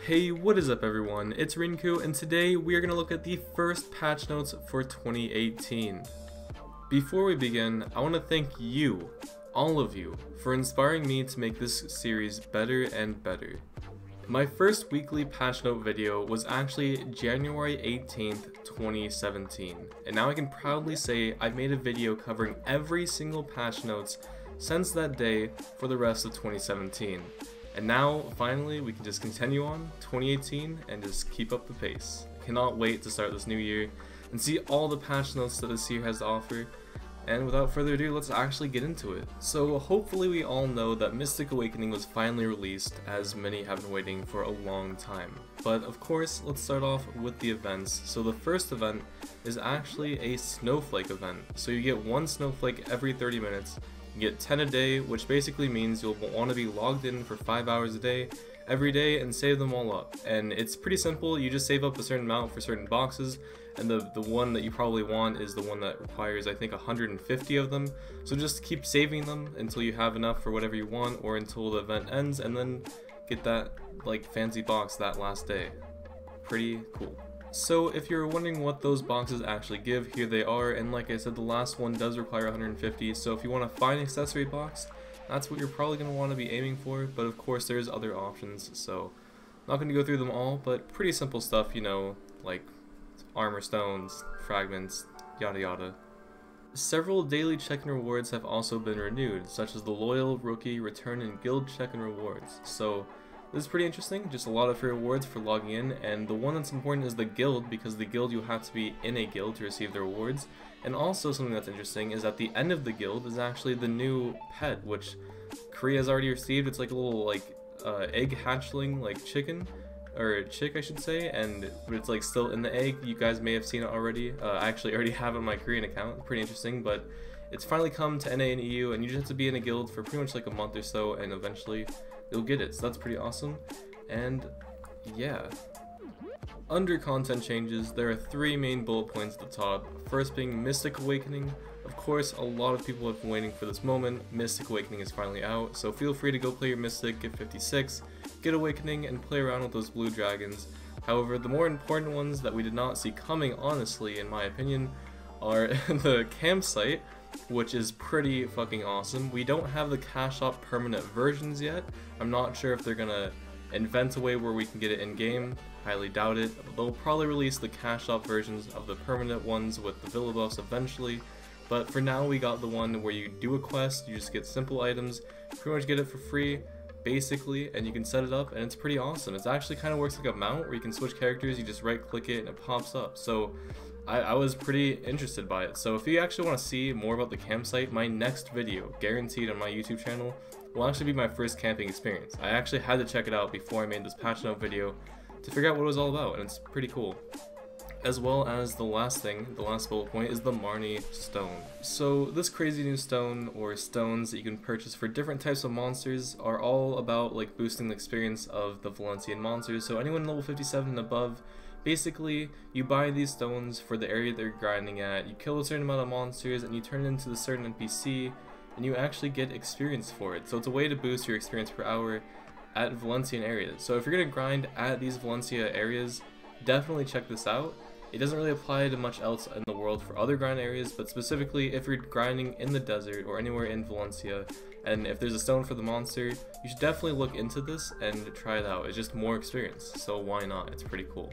Hey, what is up everyone? It's Rinku, and today we are going to look at the first patch notes for 2018. Before we begin, I want to thank you, all of you, for inspiring me to make this series better and better. My first weekly patch note video was actually January 18th, 2017, and now I can proudly say I've made a video covering every single patch notes since that day for the rest of 2017. And now, finally, we can just continue on 2018 and just keep up the pace. I cannot wait to start this new year and see all the patch notes that this year has to offer. And without further ado, let's actually get into it. So hopefully we all know that Mystic Awakening was finally released, as many have been waiting for a long time. But of course, let's start off with the events. So the first event is actually a snowflake event. So you get one snowflake every 30 minutes. You get 10 a day, which basically means you'll want to be logged in for 5 hours a day, every day, and save them all up. And it's pretty simple. You just save up a certain amount for certain boxes, and the one that you probably want is the one that requires, I think, 150 of them. So just keep saving them until you have enough for whatever you want, or until the event ends, and then get that like fancy box that last day. Pretty cool. So if you're wondering what those boxes actually give, here they are, and like I said, the last one does require 150, so if you want to find an accessory box, that's what you're probably going to want to be aiming for, but of course there's other options, so not going to go through them all, but pretty simple stuff, you know, like armor stones, fragments, yada yada. Several daily check-in rewards have also been renewed, such as the Loyal, Rookie, Return, and Guild check-in rewards, so this is pretty interesting, just a lot of free rewards for logging in, and the one that's important is the guild, because the guild you have to be in a guild to receive the rewards. And also something that's interesting is at the end of the guild is actually the new pet, which Korea has already received. It's like a little like egg hatchling, like chicken, or chick I should say, and it's like still in the egg. You guys may have seen it already. I actually already have it on my Korean account, pretty interesting, but it's finally come to NA and EU, and you just have to be in a guild for pretty much like a month or so, and eventually you'll get it, so that's pretty awesome. And yeah, under content changes, there are 3 main bullet points at the top. First being Mystic Awakening. Of course, a lot of people have been waiting for this moment. Mystic Awakening is finally out, so feel free to go play your Mystic, get 56, get Awakening, and play around with those blue dragons. However, the more important ones that we did not see coming, honestly, in my opinion, are the campsite, which is pretty fucking awesome. We don't have the cash shop permanent versions yet. I'm not sure if they're gonna invent a way where we can get it in game. Highly doubt it. They'll probably release the cash shop versions of the permanent ones with the villa buffs eventually. But for now, we got the one where you do a quest, you just get simple items, pretty much get it for free, basically, and you can set it up, and it's pretty awesome. It actually kind of works like a mount where you can switch characters, you just right click it and it pops up. So I was pretty interested by it. So if you actually want to see more about the campsite, my next video, guaranteed on my YouTube channel, will actually be my first camping experience. I actually had to check it out before I made this patch note video to figure out what it was all about, and it's pretty cool. As well as the last thing, the last bullet point, is the Marni Stone. So this crazy new stone, or stones that you can purchase for different types of monsters, are all about like boosting the experience of the Valencian monsters. So anyone level 57 and above, basically, you buy these stones for the area they're grinding at, you kill a certain amount of monsters, and you turn it into a certain NPC, and you actually get experience for it. So it's a way to boost your experience per hour at Valencian areas. So if you're going to grind at these Valencia areas, definitely check this out. It doesn't really apply to much else in the world for other grind areas, but specifically if you're grinding in the desert or anywhere in Valencia, and if there's a stone for the monster, you should definitely look into this and try it out. It's just more experience, so why not? It's pretty cool.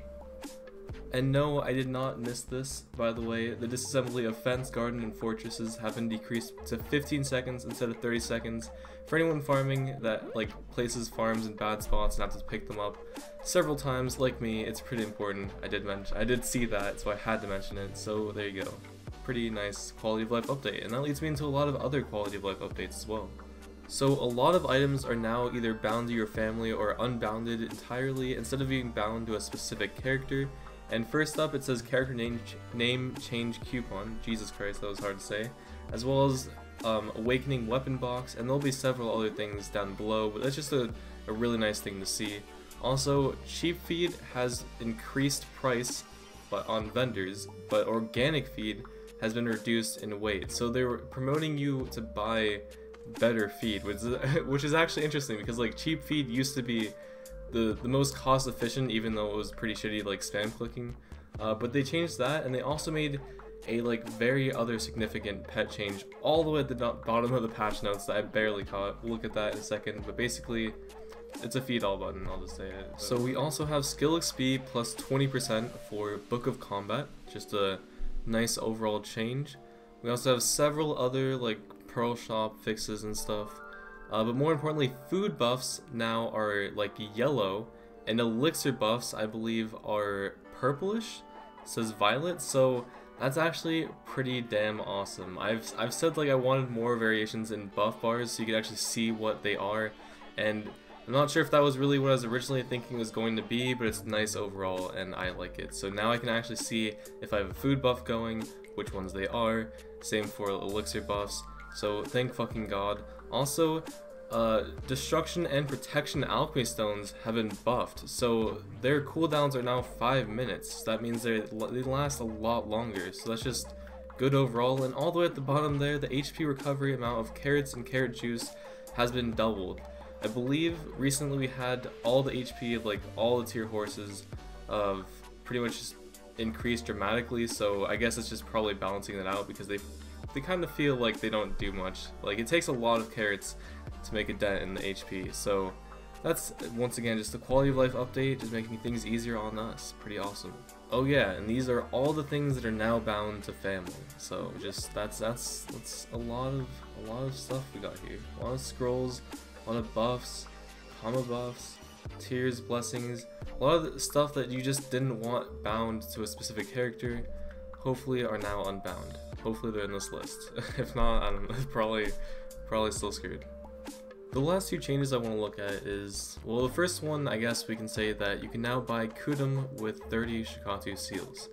And no, I did not miss this, by the way. The disassembly of fence, garden, and fortresses have been decreased to 15 seconds instead of 30 seconds. For anyone farming that like places farms in bad spots and have to pick them up several times, like me, it's pretty important. I did see that, so I had to mention it, so there you go. Pretty nice quality of life update, and that leads me into a lot of other quality of life updates as well. So a lot of items are now either bound to your family or unbounded entirely, instead of being bound to a specific character. And first up, it says character name change coupon. Jesus Christ, that was hard to say. As well as awakening weapon box, and there'll be several other things down below, but that's just a really nice thing to see. Also, cheap feed has increased price on vendors, but organic feed has been reduced in weight. So they're promoting you to buy better feed, which is actually interesting, because like cheap feed used to be the most cost efficient, even though it was pretty shitty like spam clicking. But they changed that, and they also made a like very other significant pet change all the way at the bottom of the patch notes that I barely caught. We'll look at that in a second, but basically it's a feed all button, I'll just say it. So we also have skill XP plus 20% for Book of Combat, just a nice overall change. We also have several other like Pearl Shop fixes and stuff, but more importantly, food buffs now are like yellow, and elixir buffs I believe are purplish. It says violet, so that's actually pretty damn awesome. I've said like I wanted more variations in buff bars so you could actually see what they are, and I'm not sure if that was really what I was originally thinking was going to be, but it's nice overall and I like it. So now I can actually see if I have a food buff going, which ones they are. Same for elixir buffs, so thank fucking god. Also, destruction and protection alchemy stones have been buffed, so their cooldowns are now 5 minutes. So that means they last a lot longer, so that's just good overall. And all the way at the bottom there, the HP recovery amount of carrots and carrot juice has been doubled. I believe recently we had all the HP of like all the tier horses of pretty much just increased dramatically, so I guess it's just probably balancing that out because they kind of feel like they don't do much. Like it takes a lot of carrots to make a dent in the HP, so that's once again just a quality of life update, just making things easier on us. Pretty awesome. Oh yeah, and these are all the things that are now bound to family. So just that's a lot of stuff we got here. A lot of scrolls, a lot of buffs, comma buffs, tears, blessings, a lot of the stuff that you just didn't want bound to a specific character, hopefully are now unbound. Hopefully they're in this list. If not, I don't know, probably still screwed. The last two changes I want to look at is, well, the first one, I guess we can say that you can now buy Kudum with 30 Shikatu seals.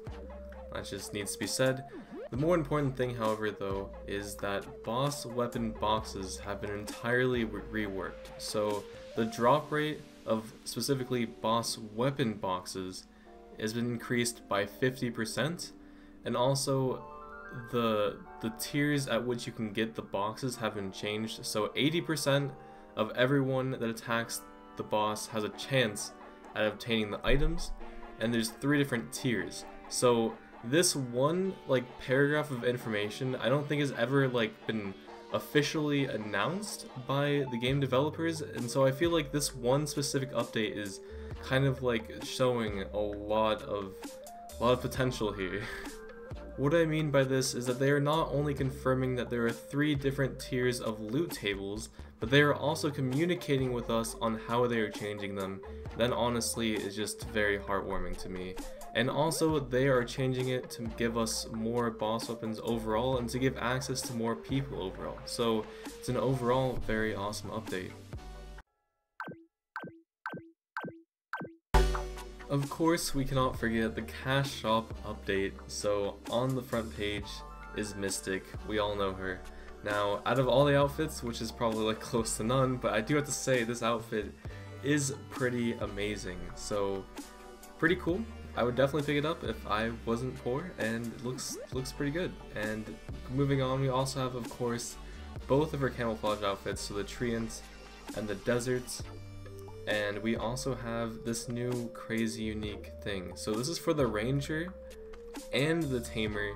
That just needs to be said. The more important thing, however, though, is that boss weapon boxes have been entirely reworked. So the drop rate of specifically boss weapon boxes has been increased by 50%, and also the tiers at which you can get the boxes have been changed. So 80% of everyone that attacks the boss has a chance at obtaining the items, and there's 3 different tiers. So this one like paragraph of information I don't think has ever like been officially announced by the game developers, and so I feel like this one specific update is kind of like showing a lot of potential here. What I mean by this is that they are not only confirming that there are 3 different tiers of loot tables, but they are also communicating with us on how they are changing them. That honestly is just very heartwarming to me. And also they are changing it to give us more boss weapons overall and to give access to more people overall. So it's an overall very awesome update. Of course, we cannot forget the cash shop update. So on the front page is Mystic. We all know her. Now, out of all the outfits, which is probably like close to none, but I do have to say this outfit is pretty amazing. So pretty cool. I would definitely pick it up if I wasn't poor, and it looks pretty good. And moving on, we also have, of course, both of her camouflage outfits, so the Treant and the Deserts. And we also have this new crazy unique thing. So this is for the Ranger and the Tamer.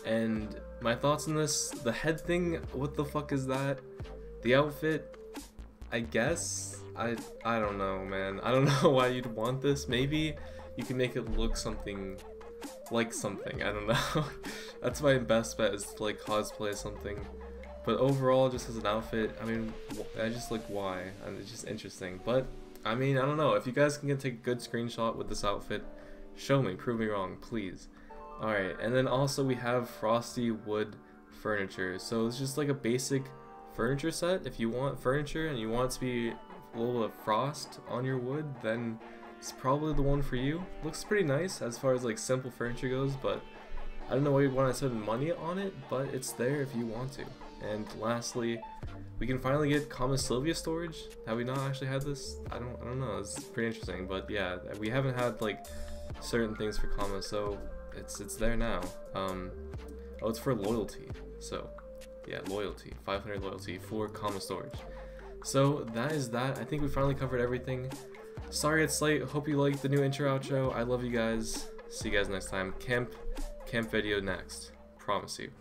And my thoughts on this, the head thing, what the fuck is that? The outfit, I guess, I don't know, man. I don't know why you'd want this. Maybe you can make it look something like something, I don't know. That's my best bet, is to like cosplay something. But overall, just as an outfit, I mean, I just like why, and it's just interesting. But I mean, I don't know, if you guys can take a good screenshot with this outfit, show me, prove me wrong, please. Alright, and then also we have Frosty wood furniture. So it's just like a basic furniture set. If you want furniture and you want it to be a little bit of frost on your wood, then it's probably the one for you. Looks pretty nice as far as like simple furniture goes, but I don't know why you'd want to spend money on it, but it's there if you want to. And lastly, we can finally get comma Silvia storage. Have we not actually had this? I don't know. It's pretty interesting, but yeah, we haven't had like certain things for comma, so it's there now. Oh, it's for loyalty. So yeah, loyalty, 500 loyalty for comma storage. So that is that. I think we finally covered everything. Sorry it's late. Hope you like the new intro outro. I love you guys. See you guys next time. Camp video next. Promise you.